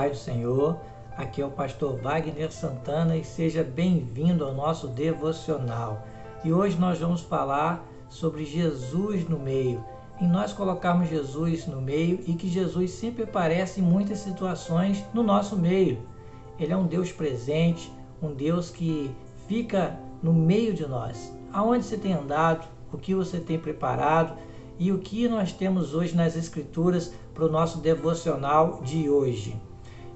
paz do Senhor, aqui é o pastor Wagner Santana e seja bem-vindo ao nosso devocional. E hoje nós vamos falar sobre Jesus no meio. Em nós colocarmos Jesus no meio e que Jesus sempre aparece em muitas situações no nosso meio. Ele é um Deus presente, um Deus que fica no meio de nós. Aonde você tem andado, o que você tem preparado e o que nós temos hoje nas Escrituras para o nosso devocional de hoje.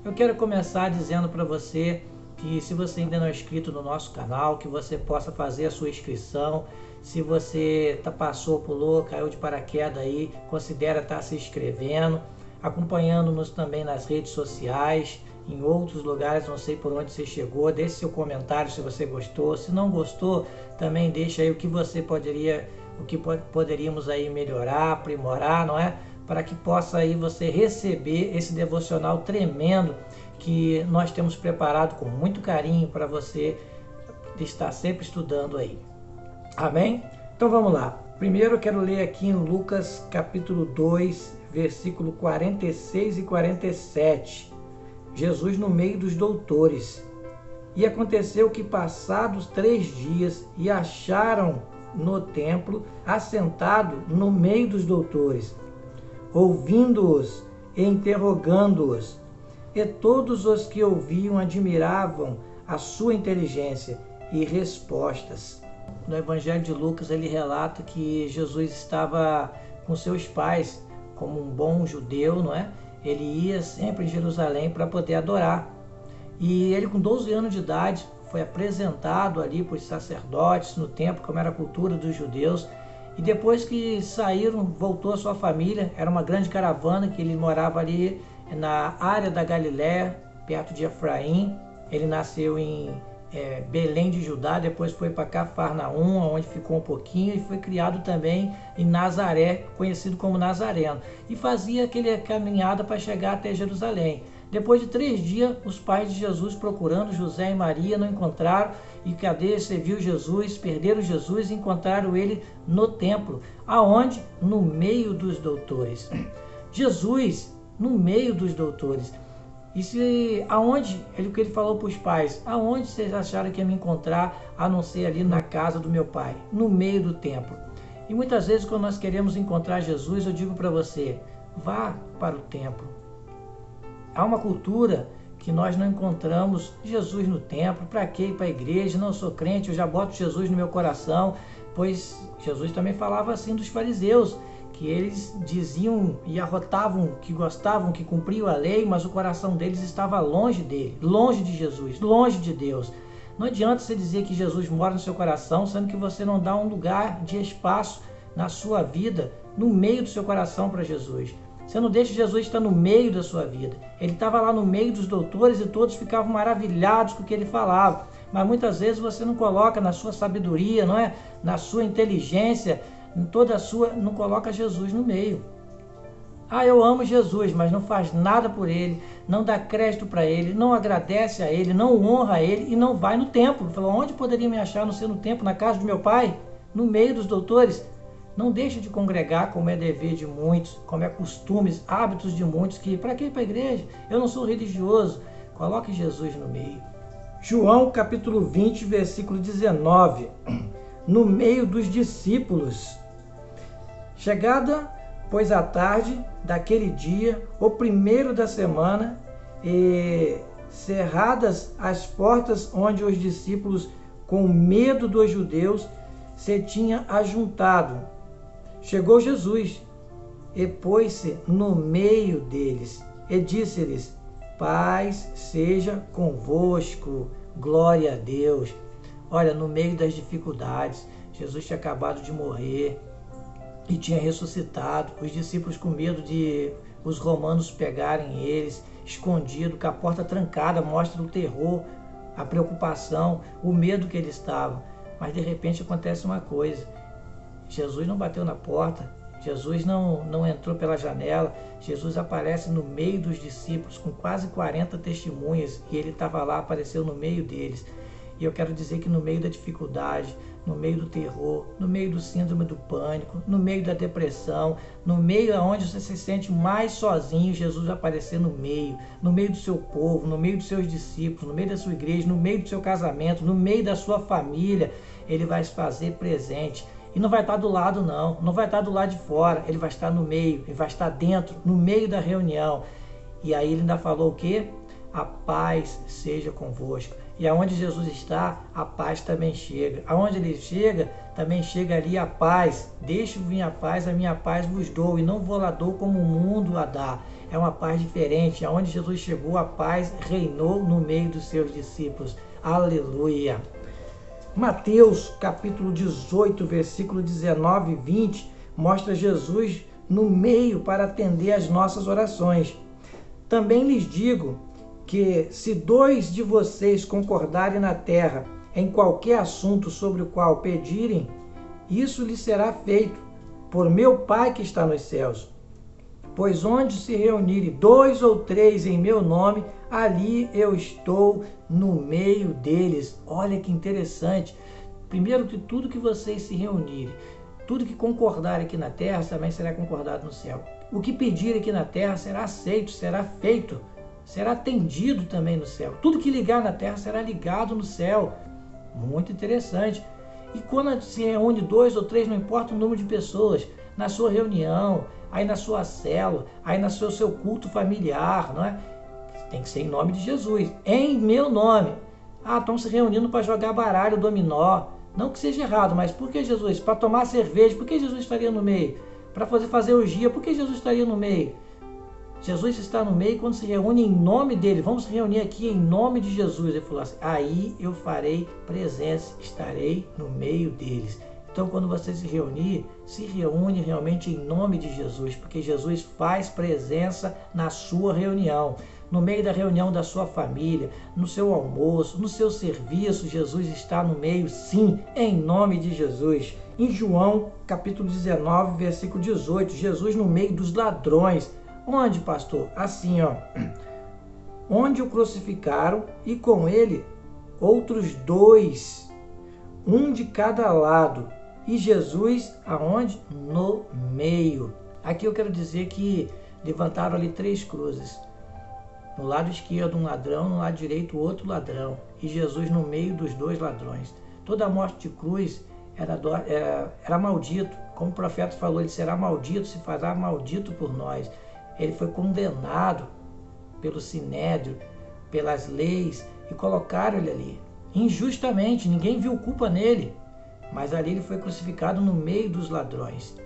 Eu quero começar dizendo para você que se você ainda não é inscrito no nosso canal, que você possa fazer a sua inscrição. Se você passou, pulou, caiu de paraquedas aí, considera estar se inscrevendo, acompanhando-nos também nas redes sociais, em outros lugares, não sei por onde você chegou. Deixe seu comentário se você gostou. Se não gostou, também deixa aí o que poderíamos aí melhorar, aprimorar, não é? Para que possa aí você receber esse devocional tremendo que nós temos preparado com muito carinho para você estar sempre estudando aí. Amém? Então vamos lá. Primeiro eu quero ler aqui em Lucas capítulo 2, versículo 46 e 47. Jesus no meio dos doutores. E aconteceu que passados 3 dias e acharam no templo assentado no meio dos doutores, ouvindo-os e interrogando-os. E todos os que ouviam admiravam a sua inteligência e respostas. No Evangelho de Lucas ele relata que Jesus estava com seus pais, como um bom judeu, não é? Ele ia sempre em Jerusalém para poder adorar. E ele com 12 anos de idade foi apresentado ali para os sacerdotes no templo, como era a cultura dos judeus. E depois que saíram, voltou a sua família. Era uma grande caravana que ele morava ali na área da Galiléia, perto de Efraim. Ele nasceu em Belém de Judá, depois foi para Cafarnaum, onde ficou um pouquinho, e foi criado também em Nazaré, conhecido como Nazareno. E fazia aquela caminhada para chegar até Jerusalém. Depois de 3 dias, os pais de Jesus procurando José e Maria não encontraram. E cadê? Você viu Jesus? Perderam Jesus e encontraram ele no templo. Aonde? No meio dos doutores. Jesus no meio dos doutores. E aonde? O que ele falou para os pais? Aonde vocês acharam que ia me encontrar, a não ser ali na casa do meu pai? No meio do templo. E muitas vezes quando nós queremos encontrar Jesus, eu digo para você, vá para o templo. Há uma cultura que nós não encontramos Jesus no templo. Para quê? Ir para a igreja? Não sou crente, eu já boto Jesus no meu coração. Pois Jesus também falava assim dos fariseus, que eles diziam e arrotavam que gostavam, que cumpriam a lei, mas o coração deles estava longe dele, longe de Jesus, longe de Deus. Não adianta você dizer que Jesus mora no seu coração, sendo que você não dá um lugar de espaço na sua vida, no meio do seu coração para Jesus. Você não deixa Jesus estar no meio da sua vida. Ele estava lá no meio dos doutores e todos ficavam maravilhados com o que ele falava. Mas muitas vezes você não coloca na sua sabedoria, não é? Na sua inteligência, em toda a sua, não coloca Jesus no meio. Ah, eu amo Jesus, mas não faz nada por ele, não dá crédito para ele, não agradece a ele, não honra a ele e não vai no templo. Falou, onde poderia me achar, não ser no templo, na casa do meu pai, no meio dos doutores? Não deixe de congregar, como é dever de muitos, como é costumes, hábitos de muitos, que para que ir para a igreja? Eu não sou religioso. Coloque Jesus no meio. João capítulo 20, versículo 19. No meio dos discípulos. Chegada, pois, a tarde daquele dia, o primeiro da semana, e cerradas as portas onde os discípulos, com medo dos judeus, se tinham ajuntado, chegou Jesus e pôs-se no meio deles e disse-lhes, paz seja convosco, glória a Deus. Olha, no meio das dificuldades, Jesus tinha acabado de morrer e tinha ressuscitado. Os discípulos com medo de os romanos pegarem eles, escondido, com a porta trancada, mostra o terror, a preocupação, o medo que eles estavam. Mas de repente acontece uma coisa, Jesus não bateu na porta, Jesus não entrou pela janela, Jesus aparece no meio dos discípulos com quase 40 testemunhas e ele estava lá, apareceu no meio deles. E eu quero dizer que no meio da dificuldade, no meio do terror, no meio do síndrome do pânico, no meio da depressão, no meio onde você se sente mais sozinho, Jesus vai aparecer no meio do seu povo, no meio dos seus discípulos, no meio da sua igreja, no meio do seu casamento, no meio da sua família. Ele vai se fazer presente. E não vai estar do lado não vai estar do lado de fora, ele vai estar no meio, ele vai estar dentro, no meio da reunião. E aí ele ainda falou o quê? A paz seja convosco. E aonde Jesus está, a paz também chega. Aonde ele chega, também chega ali a paz. Deixe vir a minha paz vos dou, e não vou lá dou como o mundo a dá. É uma paz diferente. Aonde Jesus chegou, a paz reinou no meio dos seus discípulos. Aleluia! Mateus capítulo 18, versículo 19 e 20, mostra Jesus no meio para atender às nossas orações. Também lhes digo que se 2 de vocês concordarem na terra em qualquer assunto sobre o qual pedirem, isso lhes será feito por meu Pai que está nos céus. Pois onde se reunirem 2 ou 3 em meu nome, ali eu estou no meio deles. Olha que interessante. Primeiro que tudo que vocês se reunirem, tudo que concordarem aqui na terra, também será concordado no céu. O que pedirem aqui na terra será aceito, será feito, será atendido também no céu. Tudo que ligar na terra será ligado no céu. Muito interessante. E quando se reúne 2 ou 3, não importa o número de pessoas, na sua reunião, aí na sua célula, aí no seu culto familiar, não é? Tem que ser em nome de Jesus, em meu nome. Ah, estão se reunindo para jogar baralho, dominó. Não que seja errado, mas por que Jesus? Para tomar cerveja, por que Jesus estaria no meio? Para fazer orgia, por que Jesus estaria no meio? Jesus está no meio quando se reúne em nome dele. Vamos se reunir aqui em nome de Jesus. Ele falou assim, aí eu farei presença, estarei no meio deles. Então, quando você se reunir, se reúne realmente em nome de Jesus, porque Jesus faz presença na sua reunião, no meio da reunião da sua família, no seu almoço, no seu serviço. Jesus está no meio, sim, em nome de Jesus. Em João, capítulo 19, versículo 18, Jesus no meio dos ladrões. Onde, pastor? Assim, ó. Onde o crucificaram e com ele outros 2, um de cada lado. E Jesus, aonde? No meio. Aqui eu quero dizer que levantaram ali 3 cruzes. No lado esquerdo um ladrão, no lado direito outro ladrão. E Jesus no meio dos 2 ladrões. Toda morte de cruz era maldito. Como o profeta falou, ele será maldito, se fará maldito por nós. Ele foi condenado pelo sinédrio, pelas leis, e colocaram ele ali. Injustamente, ninguém viu culpa nele. Mas ali ele foi crucificado no meio dos ladrões.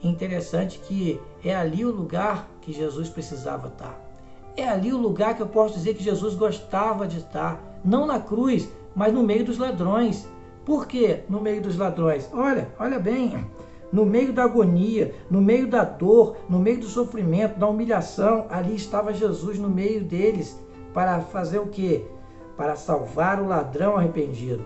Interessante que é ali o lugar que Jesus precisava estar. É ali o lugar que eu posso dizer que Jesus gostava de estar. Não na cruz, mas no meio dos ladrões. Por quê no meio dos ladrões? Olha bem, no meio da agonia, no meio da dor, no meio do sofrimento, da humilhação, ali estava Jesus no meio deles. Para fazer o quê? Para salvar o ladrão arrependido.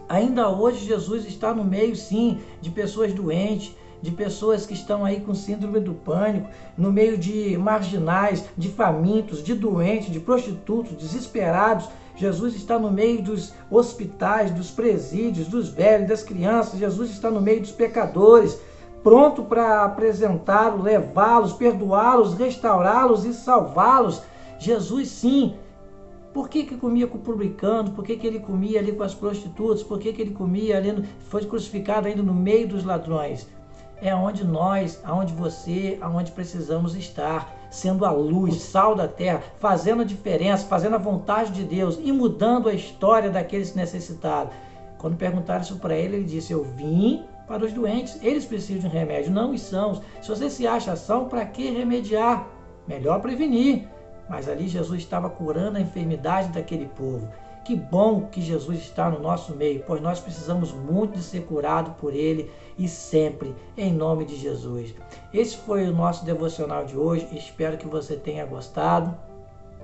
Ainda hoje Jesus está no meio, sim, de pessoas doentes, de pessoas que estão aí com síndrome do pânico, no meio de marginais, de famintos, de doentes, de prostitutos, desesperados. Jesus está no meio dos hospitais, dos presídios, dos velhos, das crianças. Jesus está no meio dos pecadores, pronto para apresentá-los, levá-los, perdoá-los, restaurá-los e salvá-los. Jesus, sim. Por que comia com o publicano? Por que ele comia ali com as prostitutas? Por que ele comia ali, foi crucificado ainda no meio dos ladrões? É onde nós, aonde você, aonde precisamos estar, sendo a luz, sal da terra, fazendo a diferença, fazendo a vontade de Deus e mudando a história daqueles necessitados. Quando perguntaram isso para ele, ele disse, eu vim para os doentes, eles precisam de um remédio, não os sãos. Se você se acha são, para que remediar? Melhor prevenir. Mas ali Jesus estava curando a enfermidade daquele povo. Que bom que Jesus está no nosso meio, pois nós precisamos muito de ser curado por Ele e sempre, em nome de Jesus. Esse foi o nosso devocional de hoje, espero que você tenha gostado.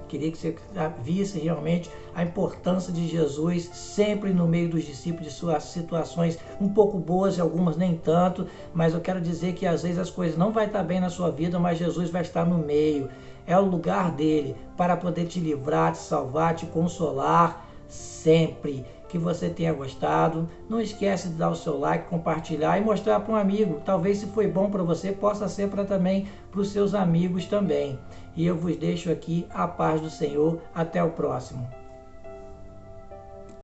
Queria que você visse realmente a importância de Jesus sempre no meio dos discípulos, de suas situações um pouco boas e algumas nem tanto, mas eu quero dizer que às vezes as coisas não vão estar bem na sua vida, mas Jesus vai estar no meio. É o lugar dele para poder te livrar, te salvar, te consolar, sempre. Que você tenha gostado. Não esquece de dar o seu like, compartilhar e mostrar para um amigo. Talvez, se foi bom para você, possa ser também para os seus amigos também. E eu vos deixo aqui a paz do Senhor. Até o próximo.